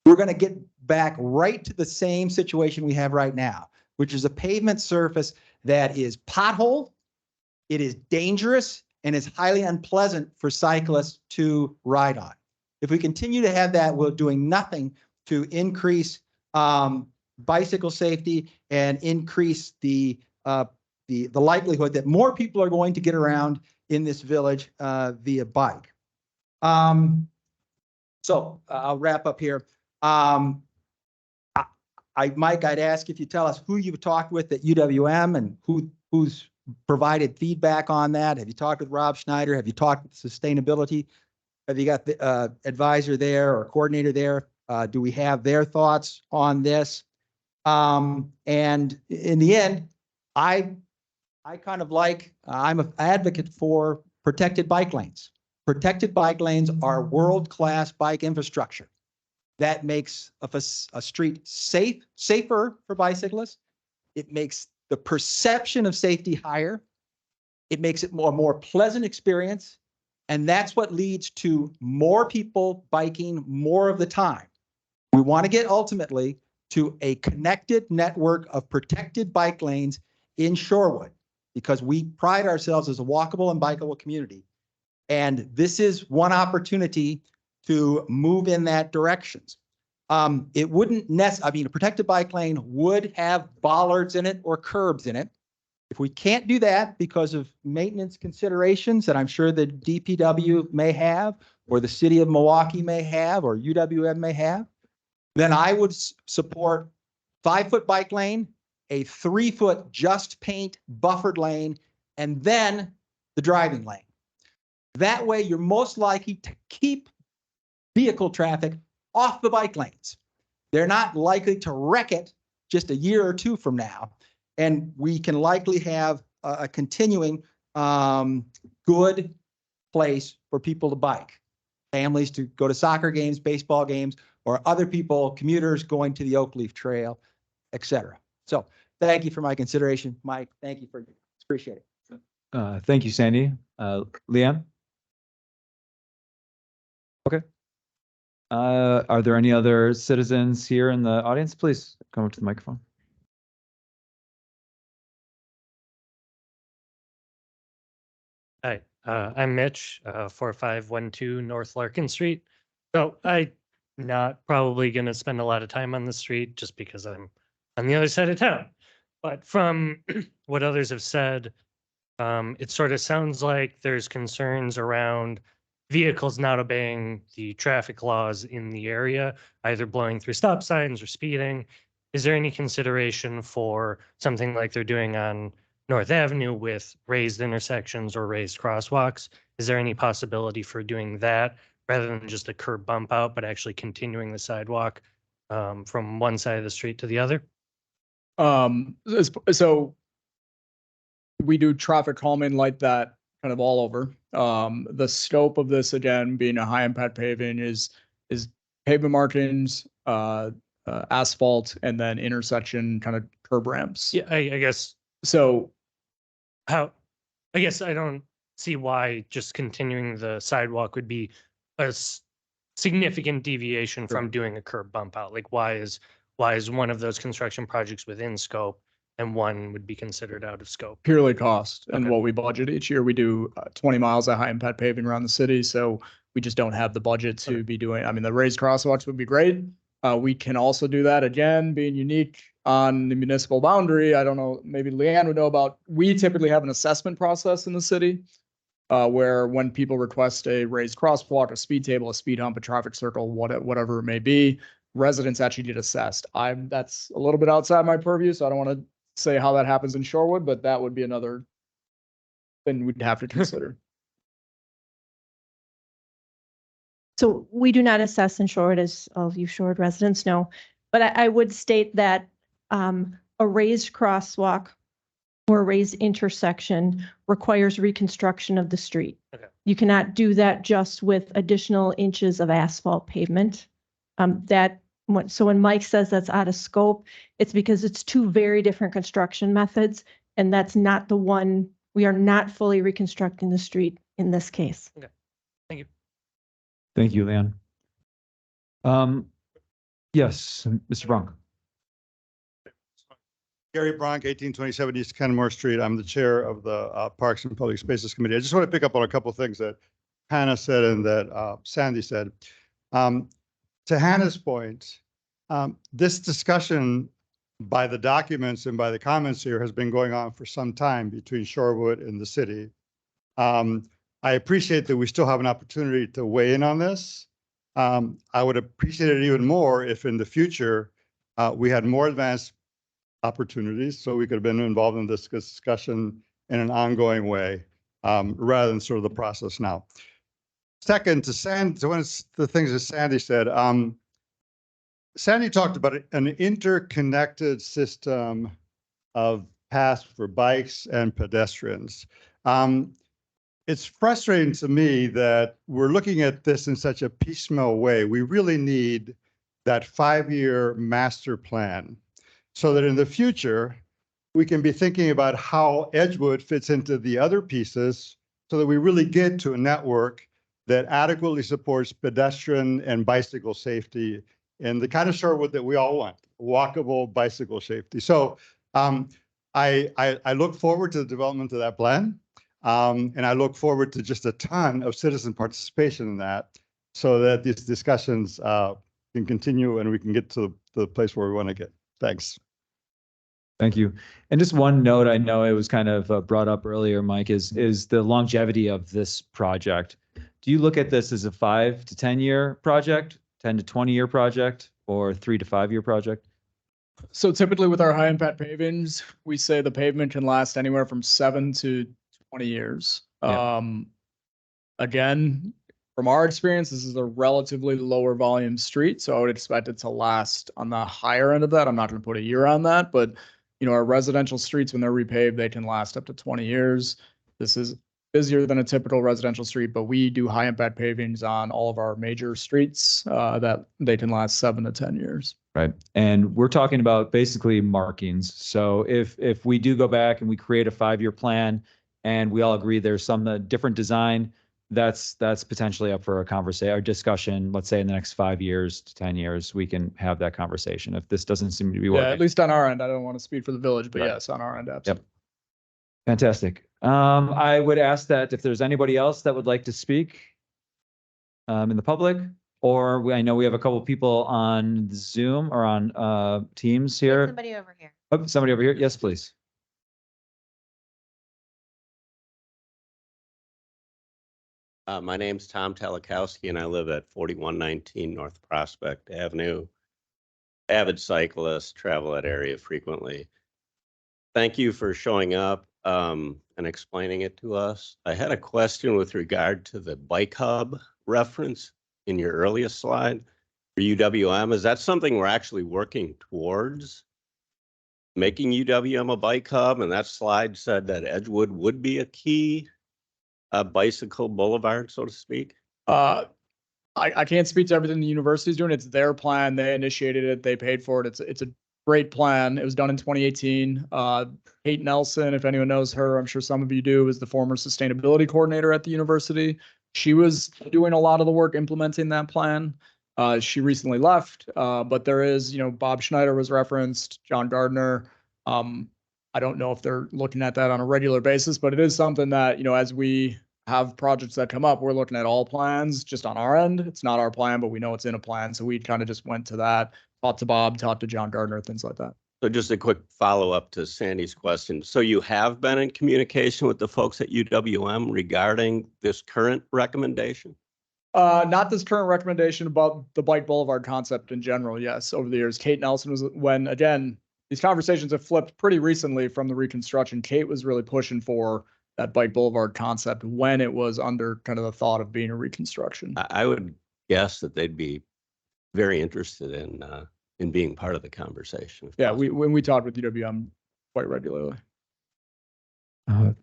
we're going to get back right to the same situation we have right now, which is a pavement surface that is potholed, it is dangerous, and is highly unpleasant for cyclists to ride on. If we continue to have that, we're doing nothing to increase bicycle safety and increase the likelihood that more people are going to get around in this village via bike. So I'll wrap up here. Mike, I'd ask if you tell us who you've talked with at UWM and who's provided feedback on that. Have you talked with Rob Schneider? Have you talked with sustainability? Have you got the advisor there or coordinator there? Do we have their thoughts on this? And in the end, I kind of like, I'm an advocate for protected bike lanes. Protected bike lanes are world-class bike infrastructure. That makes a street safer for bicyclists. It makes the perception of safety higher. It makes it a more pleasant experience. And that's what leads to more people biking more of the time. We want to get ultimately to a connected network of protected bike lanes in Shorewood, because we pride ourselves as a walkable and bikeable community. And this is one opportunity to move in that direction. It wouldn't I mean, a protected bike lane would have bollards in it or curbs in it. If we can't do that because of maintenance considerations that I'm sure the DPW may have, or the city of Milwaukee may have, or UWM may have, then I would support 5-foot bike lane, a 3-foot just paint buffered lane, and then the driving lane. That way, you're most likely to keep vehicle traffic off the bike lanes. They're not likely to wreck it just a year or two from now. And we can likely have a continuing good place for people to bike, families to go to soccer games, baseball games, or other people, commuters going to the Oak Leaf Trail, et cetera. So thank you for my consideration. Mike, thank you for, appreciate it. Thank you, Sandy. Leanne? Okay. Are there any other citizens here in the audience? Please come up to the microphone. Hi, I'm Mitch, 4512 North Larkin Street. So I'm not probably going to spend a lot of time on the street just because I'm on the other side of town. But from what others have said, it sort of sounds like there's concerns around vehicles not obeying the traffic laws in the area, either blowing through stop signs or speeding. Is there any consideration for something like they're doing on North Avenue with raised intersections or raised crosswalks? Is there any possibility for doing that rather than just a curb bump out, but actually continuing the sidewalk from one side of the street to the other? So we do traffic calming like that kind of all over. The scope of this, again, being a high impact paving is pavement markings, asphalt, and then intersection kind of curb ramps. Yeah, I guess. So I guess I don't see why just continuing the sidewalk would be a significant deviation from doing a curb bump out. Like why is one of those construction projects within scope and one would be considered out of scope? purely cost and Okay. what we budget each year. We do 20 miles of high impact paving around the city. So we just don't have the budget to be doing, I mean, the raised crosswalks would be great. We can also do that, again, being unique on the municipal boundary. I don't know, maybe Leanne would know about, we typically have an assessment process in the city where when people request a raised crosswalk, a speed table, a speed hump, a traffic circle, whatever it may be, residents actually get assessed. That's a little bit outside my purview, so I don't want to say how that happens in Shorewood, but that would be another thing we'd have to consider. So we do not assess in Shorewood, as all of you Shorewood residents know, but I would state that a raised crosswalk or a raised intersection requires reconstruction of the street. Okay. You cannot do that just with additional inches of asphalt pavement. So when Mike says that's out of scope, it's because it's two very different construction methods, and that's not the one. We are not fully reconstructing the street in this case. Okay, thank you. Thank you, Leanne. Yes, Mr. Bronk. Gary Bronk, 1827 East Kenmore Street. I'm the chair of the Parks and Public Spaces Committee. I just want to pick up on a couple of things that Hannah said and that Sandy said. To Hannah's point, this discussion by the documents and by the comments here has been going on for some time between Shorewood and the city. I appreciate that we still have an opportunity to weigh in on this. I would appreciate it even more if in the future we had more advanced opportunities so we could have been involved in this discussion in an ongoing way rather than sort of the process now. Second, to one of the things that Sandy said, Sandy talked about an interconnected system of paths for bikes and pedestrians. It's frustrating to me that we're looking at this in such a piecemeal way. We really need that 5-year master plan so that in the future, we can be thinking about how Edgewood fits into the other pieces so that we really get to a network that adequately supports pedestrian and bicycle safety and the kind of Shorewood that we all want, walkable bicycle safety. So I look forward to the development of that plan. And I look forward to just a ton of citizen participation in that so that these discussions can continue and we can get to the place where we want to get. Thanks. Thank you. And just one note, I know it was kind of brought up earlier, Mike, is the longevity of this project. Do you look at this as a 5 to 10 year project, 10 to 20 year project, or 3 to 5 year project? So typically with our high impact pavings, we say the pavement can last anywhere from 7 to 20 years. Yeah. Again, from our experience, this is a relatively lower volume street, so I would expect it to last on the higher end of that. I'm not going to put a year on that, but our residential streets, when they're repaved, they can last up to 20 years. This is busier than a typical residential street, but we do high impact pavings on all of our major streets that they can last 7 to 10 years. Right. And we're talking about basically markings. So if we do go back and we create a 5-year plan and we all agree there's some different design, that's potentially up for a conversation or discussion. Let's say in the next 5 years to 10 years, we can have that conversation. If this doesn't seem to be working. Yeah, at least on our end. I don't want to speak for the village, but Right. yes, on our end, absolutely. Yep. Fantastic. I would ask that if there's anybody else that would like to speak in the public, or I know we have a couple people on Zoom or on Teams here. Somebody over here. Oh, somebody over here. Yes, please. My name's Tom Talikowski, and I live at 4119 North Prospect Avenue. Avid cyclist, travel that area frequently. Thank you for showing up and explaining it to us. I had a question with regard to the bike hub reference in your earliest slide for UWM. Is that something we're actually working towards? Making UWM a bike hub, and that slide said that Edgewood would be a key bicycle boulevard, so to speak? I can't speak to everything the university's doing. It's their plan. They initiated it. They paid for it. It's a great plan. It was done in 2018. Kate Nelson, if anyone knows her, I'm sure some of you do, is the former sustainability coordinator at the university. She was doing a lot of the work implementing that plan. She recently left, but there is, Bob Schneider was referenced, John Gardner. I don't know if they're looking at that on a regular basis, but it is something that, as we have projects that come up, we're looking at all plans just on our end. It's not our plan, but we know it's in a plan. So we kind of just went to that, talked to Bob, talked to John Gardner, things like that. So just a quick follow-up to Sandy's question. So you have been in communication with the folks at UWM regarding this current recommendation? Not this current recommendation, about the bike boulevard concept in general. Yes, over the years, Kate Nelson was when, again, these conversations have flipped pretty recently from the reconstruction. Kate was really pushing for that bike boulevard concept when it was under kind of the thought of being a reconstruction. I would guess that they'd be very interested in being part of the conversation. Yeah, when we talk with UWM quite regularly.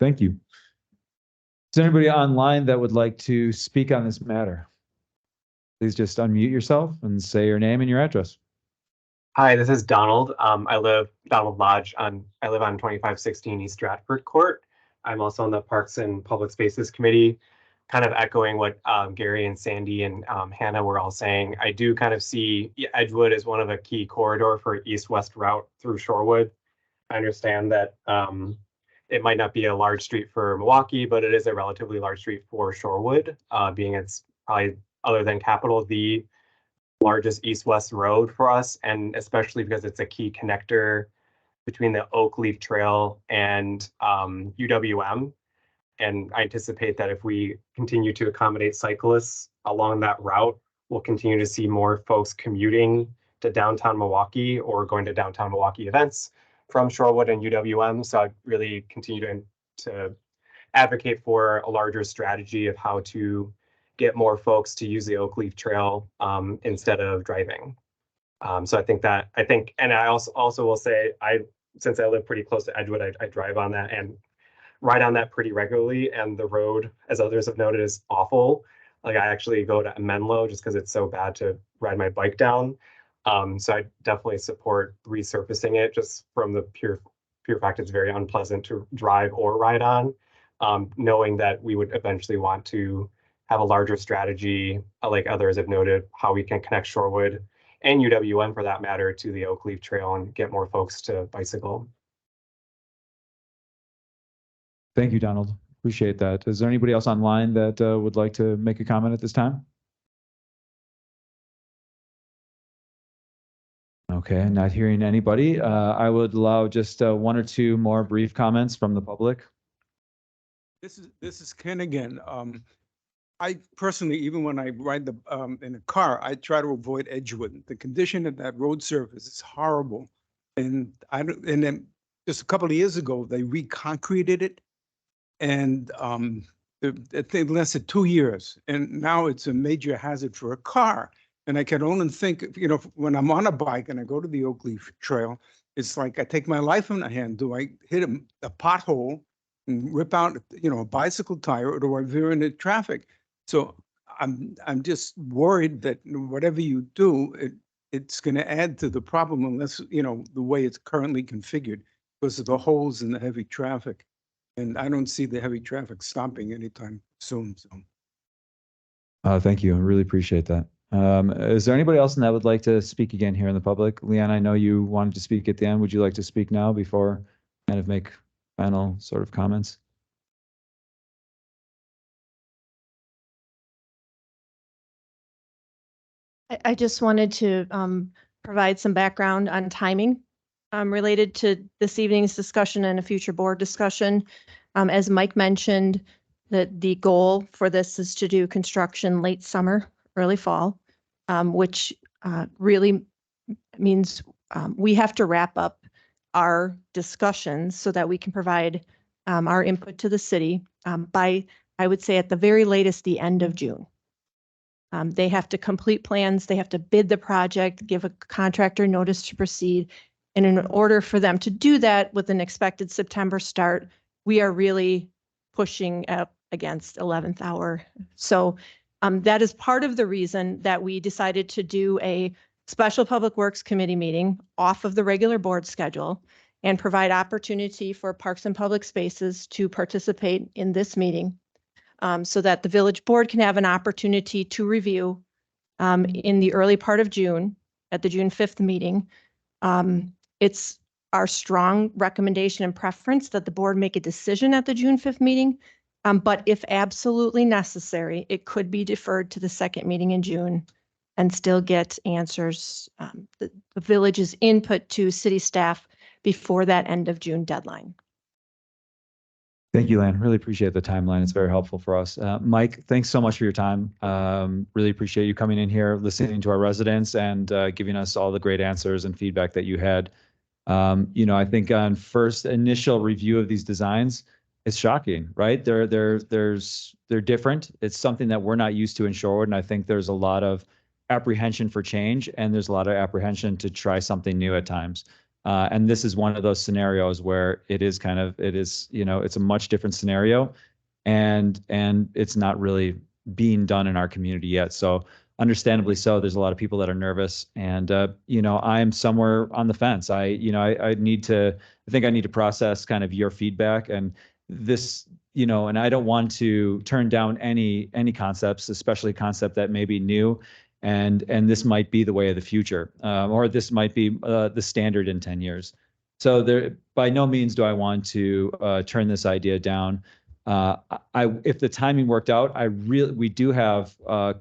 Thank you. Is there anybody online that would like to speak on this matter? Please just unmute yourself and say your name and your address. Hi, this is Donald. I live on 2516 East Stratford Court. I'm also on the Parks and Public Spaces Committee, kind of echoing what Gary and Sandy and Hannah were all saying. I do kind of see Edgewood as one of a key corridor for east-west route through Shorewood. I understand that it might not be a large street for Milwaukee, but it is a relatively large street for Shorewood, being it's probably, other than Capitol, the largest east-west road for us, and especially because it's a key connector between the Oak Leaf Trail and UWM. And I anticipate that if we continue to accommodate cyclists along that route, we'll continue to see more folks commuting to downtown Milwaukee or going to downtown Milwaukee events from Shorewood and UWM. So I really continue to advocate for a larger strategy of how to get more folks to use the Oak Leaf Trail instead of driving. So I think, and I also will say, since I live pretty close to Edgewood, I drive on that and ride on that pretty regularly. And the road, as others have noted, is awful. Like I actually go to Menlo just because it's so bad to ride my bike down. So I definitely support resurfacing it just from the pure fact it's very unpleasant to drive or ride on, knowing that we would eventually want to have a larger strategy, like others have noted, how we can connect Shorewood and UWM for that matter to the Oak Leaf Trail and get more folks to bicycle. Thank you, Donald. Appreciate that. Is there anybody else online that would like to make a comment at this time? Okay, not hearing anybody. I would allow just 1 or 2 more brief comments from the public. This is Ken again. I personally, even when I ride in a car, I try to avoid Edgewood. The condition of that road surface is horrible, and then just a couple of years ago they reconcreted it, and It lasted 2 years, and now it's a major hazard for a car. And I can only think, when I'm on a bike and I go to the Oak Leaf Trail, it's like I take my life in my hand. Do I hit a pothole and rip out, a bicycle tire, or do I veer into traffic? So I'm just worried that whatever you do, it's going to add to the problem unless, the way it's currently configured because of the holes in the heavy traffic. And I don't see the heavy traffic stopping anytime soon. So. Thank you. I really appreciate that. Is there anybody else that would like to speak again here in the public? Leanne, I know you wanted to speak at the end. Would you like to speak now before kind of make final sort of comments? I just wanted to provide some background on timing related to this evening's discussion and a future board discussion. As Mike mentioned, that the goal for this is to do construction late summer, early fall, which really means we have to wrap up our discussions so that we can provide our input to the city by, I would say at the very latest, the end of June. They have to complete plans, they have to bid the project, give a contractor notice to proceed. And in order for them to do that with an expected September start, we are really pushing up against 11th hour. So that is part of the reason that we decided to do a special Public Works Committee meeting off of the regular board schedule and provide opportunity for Parks and Public Spaces to participate in this meeting. So that the village board can have an opportunity to review in the early part of June at the June 5th meeting. It's our strong recommendation and preference that the board make a decision at the June 5th meeting. But if absolutely necessary, it could be deferred to the second meeting in June and still get answers, the village's input to city staff before that end of June deadline. Thank you, Lan. Really appreciate the timeline. It's very helpful for us. Mike, thanks so much for your time. Really appreciate you coming in here, listening to our residents and giving us all the great answers and feedback that you had. I think on first initial review of these designs, it's shocking, right? They're different. It's something that we're not used to in Shorewood. And I think there's a lot of apprehension for change and there's a lot of apprehension to try something new at times. And this is one of those scenarios where it's a much different scenario and it's not really being done in our community yet. So understandably so, there's a lot of people that are nervous and, I am somewhere on the fence. I think I need to process kind of your feedback and this, and I don't want to turn down any concepts, especially a concept that may be new. And this might be the way of the future, or this might be the standard in 10 years. So by no means do I want to turn this idea down. If the timing worked out, we do have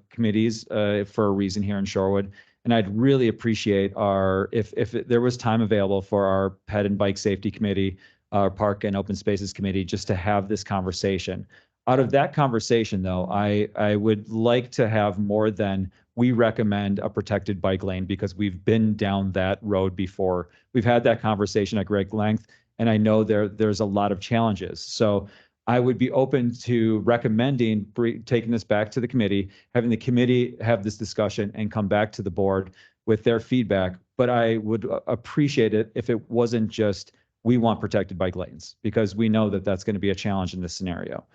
committees for a reason here in Shorewood, and I'd really appreciate if there was time available for our Pet and Bike Safety Committee, our Park and Open Spaces Committee, just to have this conversation. Out of that conversation, though, I would like to have more than we recommend a protected bike lane because we've been down that road before. We've had that conversation at great length, and I know there's a lot of challenges. So I would be open to recommending taking this back to the committee, having the committee have this discussion and come back to the board with their feedback. But I would appreciate it if it wasn't just we want protected bike lanes because we know that that's going to be a challenge in this scenario.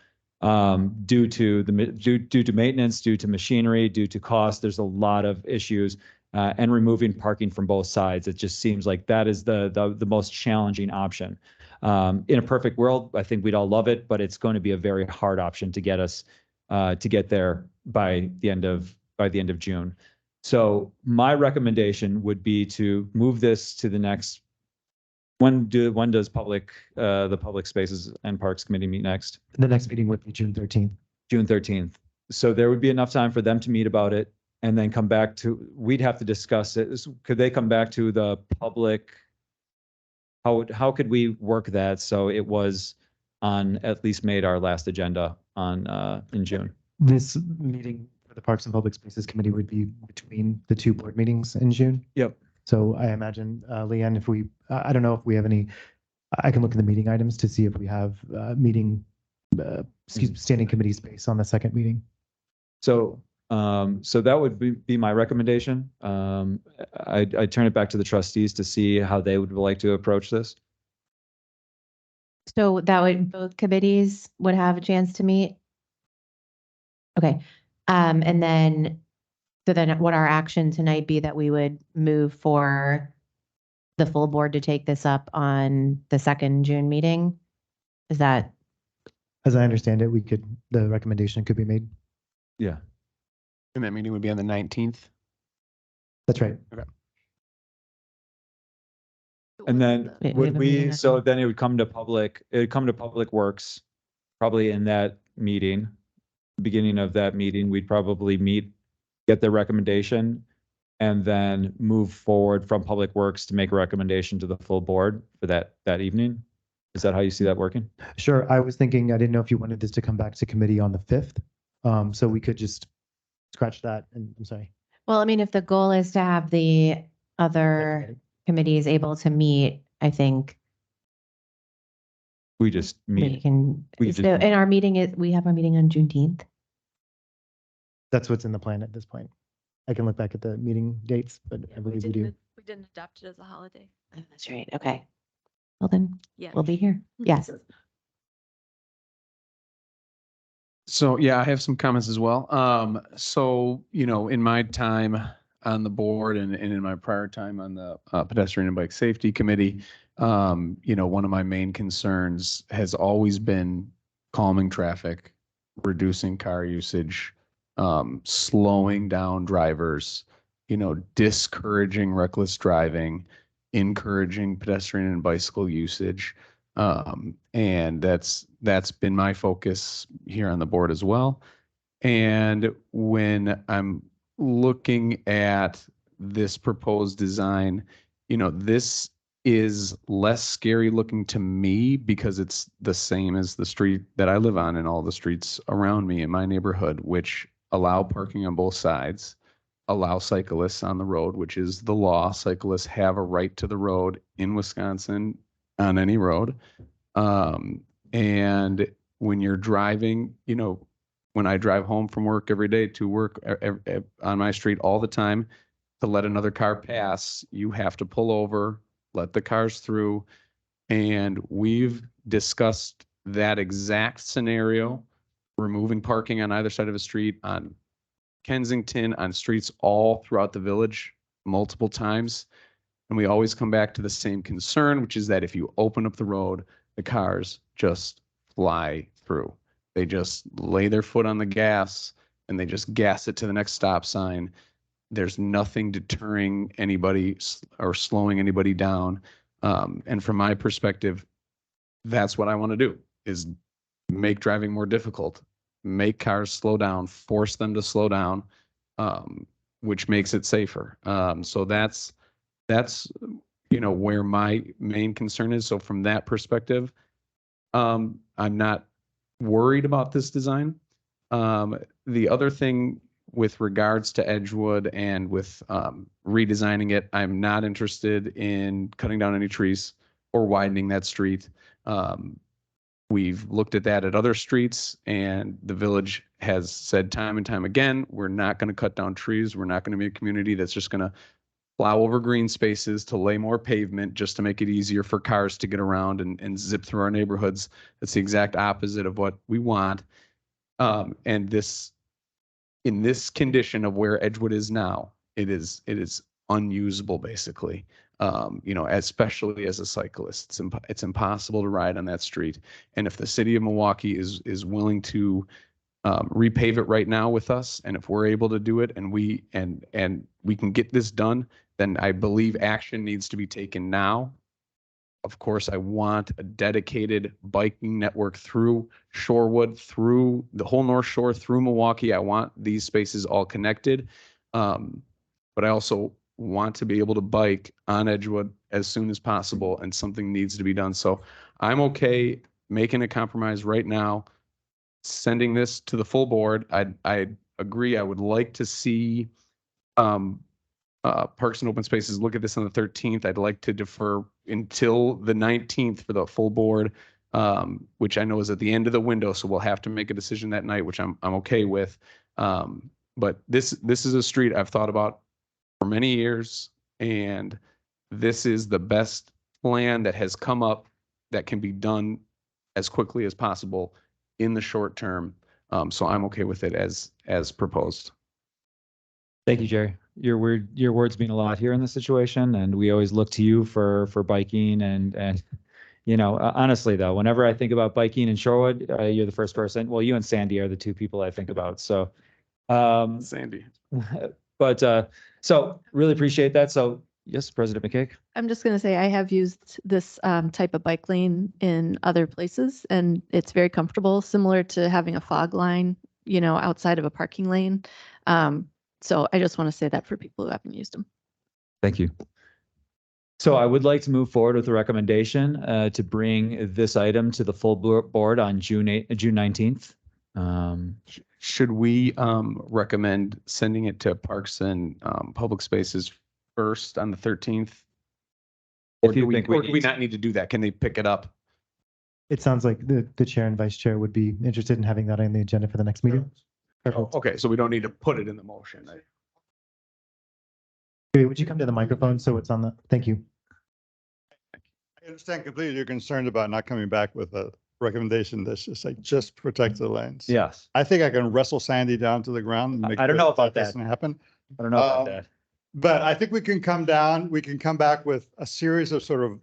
Due to maintenance, due to machinery, due to cost, there's a lot of issues, and removing parking from both sides. It just seems like that is the most challenging option. In a perfect world, I think we'd all love it, but it's going to be a very hard option to get us to get there by the end of June. So my recommendation would be to move this to the next. When does the Public Spaces and Parks Committee meet next? The next meeting would be June 13th. June 13th. So there would be enough time for them to meet about it and then come back we'd have to discuss it. Could they come back to the public? How could we work that so it was at least made our last agenda in June? This meeting for the Parks and Public Spaces Committee would be between the two board meetings in June. Yep. So I imagine, Leanne, I don't know if we have any, I can look at the meeting items to see if we have meeting standing committee space on the second meeting. So, so that would be my recommendation. I turn it back to the trustees to see how they would like to approach this. So that would, both committees would have a chance to meet? Okay, and then, so then would our action tonight be that we would move for the full board to take this up on the second June meeting? Is that, As I understand it, the recommendation could be made. Yeah. And that meeting would be on the 19th. That's right. Okay. And then Wait, would have a meeting we, on- so then it would come to public works, probably in that meeting, beginning of that meeting, we'd probably meet, get the recommendation, and then move forward from public works to make a recommendation to the full board for that evening. Is that how you see that working? Sure. I was thinking, I didn't know if you wanted this to come back to committee on the 5th. So we could just scratch that, and I'm sorry. well, I mean, if the goal is to have the other committees able to meet, I think We just we meet. can, we so, just- and our meeting is, we have our meeting on Juneteenth. That's what's in the plan at this point. I can look back at the meeting dates, but I believe we do. We didn't adopt it as a holiday. Oh, that's right. Okay. Well, then Yeah. we'll be here. Yes. So yeah, I have some comments as well. So, in my time on the board and in my prior time on the Pedestrian and Bike Safety Committee, one of my main concerns has always been calming traffic, reducing car usage, slowing down drivers, discouraging reckless driving, encouraging pedestrian and bicycle usage. And that's been my focus here on the board as well. And when I'm looking at this proposed design, this is less scary looking to me because it's the same as the street that I live on and all the streets around me in my neighborhood, which allow parking on both sides, allow cyclists on the road, which is the law. Cyclists have a right to the road in Wisconsin on any road. And when you're driving, when I drive home from work every day to work on my street all the time, to let another car pass, you have to pull over, let the cars through. And we've discussed that exact scenario, removing parking on either side of a street, on Kensington, on streets all throughout the village multiple times. And we always come back to the same concern, which is that if you open up the road, the cars just fly through. They just lay their foot on the gas and they just gas it to the next stop sign. There's nothing deterring anybody or slowing anybody down. And from my perspective, that's what I want to do, is make driving more difficult, make cars slow down, force them to slow down, which makes it safer. So that's where my main concern is. So from that perspective, I'm not worried about this design. The other thing with regards to Edgewood and with redesigning it, I'm not interested in cutting down any trees or widening that street. We've looked at that at other streets, and the village has said time and time again, we're not going to cut down trees. We're not going to be a community that's just going to plow over green spaces to lay more pavement just to make it easier for cars to get around and zip through our neighborhoods. That's the exact opposite of what we want. And this, in this condition of where Edgewood is now, it is unusable basically. Especially as a cyclist, it's impossible to ride on that street. And if the city of Milwaukee is willing to repave it right now with us, and if we're able to do it, and we can get this done, then I believe action needs to be taken now. Of course, I want a dedicated biking network through Shorewood, through the whole North Shore, through Milwaukee. I want these spaces all connected. But I also want to be able to bike on Edgewood as soon as possible, and something needs to be done. So I'm okay making a compromise right now, sending this to the full board. I agree. I would like to see Parks and Open Spaces look at this on the 13th. I'd like to defer until the 19th for the full board which I know is at the end of the window, so we'll have to make a decision that night, which I'm okay with. But this is a street I've thought about for many years, and this is the best plan that has come up that can be done as quickly as possible in the short term. So I'm okay with it as proposed. Thank you, Jerry. Your words mean a lot here in this situation, and we always look to you for biking and you know, honestly though, whenever I think about biking in Shorewood, you're the first person. Well, you and Sandy are the two people I think about. So, Sandy. but so really appreciate that. So yes, President McCaig. I'm just going to say I have used this type of bike lane in other places, and it's very comfortable, similar to having a fog line, you know, outside of a parking lane. So I just want to say that for people who haven't used them. Thank you. So I would like to move forward with the recommendation to bring this item to the full board on June 19th. Should we recommend sending it to Parks and Public Spaces first on the 13th? Or do we not need to do that? Can they pick it up? It sounds like the chair and vice chair would be interested in having that on the agenda for the next meeting. Perfect. Okay, so we don't need to put it in the motion. Would you come to the microphone so it's on the, thank you. I understand completely you're concerned about not coming back with a recommendation that's just like, just protect the lanes. Yes. I think I can wrestle Sandy down to the ground. And make I don't sure know about that. Doesn't happen. I don't know about that. But I think we can come back with a series of sort of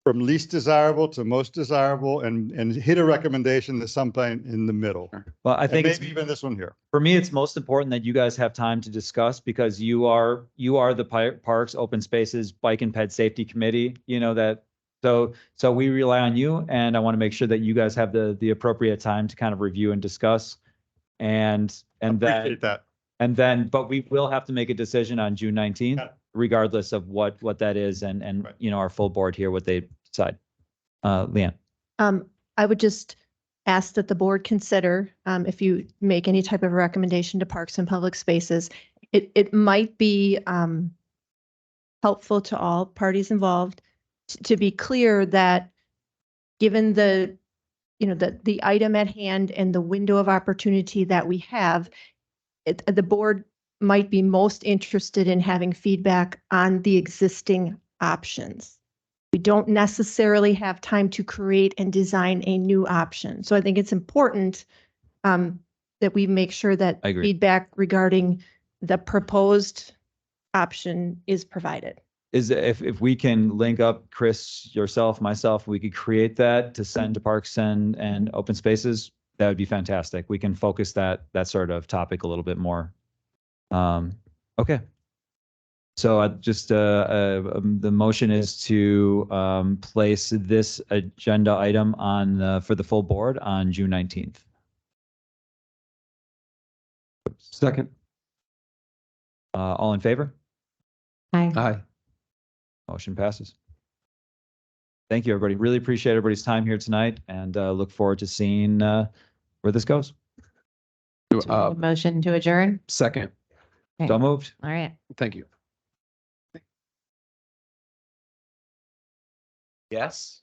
from least desirable to most desirable and hit a recommendation that's sometime in the middle. Well, I think maybe even this one here. For me, it's most important that you guys have time to discuss because you are the Parks, Open Spaces, Bike and Ped Safety Committee, you know that. So we rely on you, and I want to make sure that you guys have the appropriate time to kind of review and discuss. And Appreciate that. And then, but we will have to make a decision on June 19th, regardless of what that is and Right. you know, our full board here, what they decide. Leanne. I would just ask that the board consider, if you make any type of recommendation to Parks and Public Spaces, it might be helpful to all parties involved to be clear that given the, you know, the item at hand and the window of opportunity that we have, the board might be most interested in having feedback on the existing options. We don't necessarily have time to create and design a new option. So I think it's important that we make sure that I agree. feedback regarding the proposed option is provided. Is if we can link up Chris, yourself, myself, we could create that to send to Parks and Open Spaces, that would be fantastic. We can focus that sort of topic a little bit more. Okay. So just the motion is to place this agenda item on for the full board on June 19th. Second. All in favor? Aye. Aye. Motion passes. Thank you, everybody. Really appreciate everybody's time here tonight and look forward to seeing where this goes. Motion to adjourn. Second. Okay. So moved. All right. Thank you. Yes.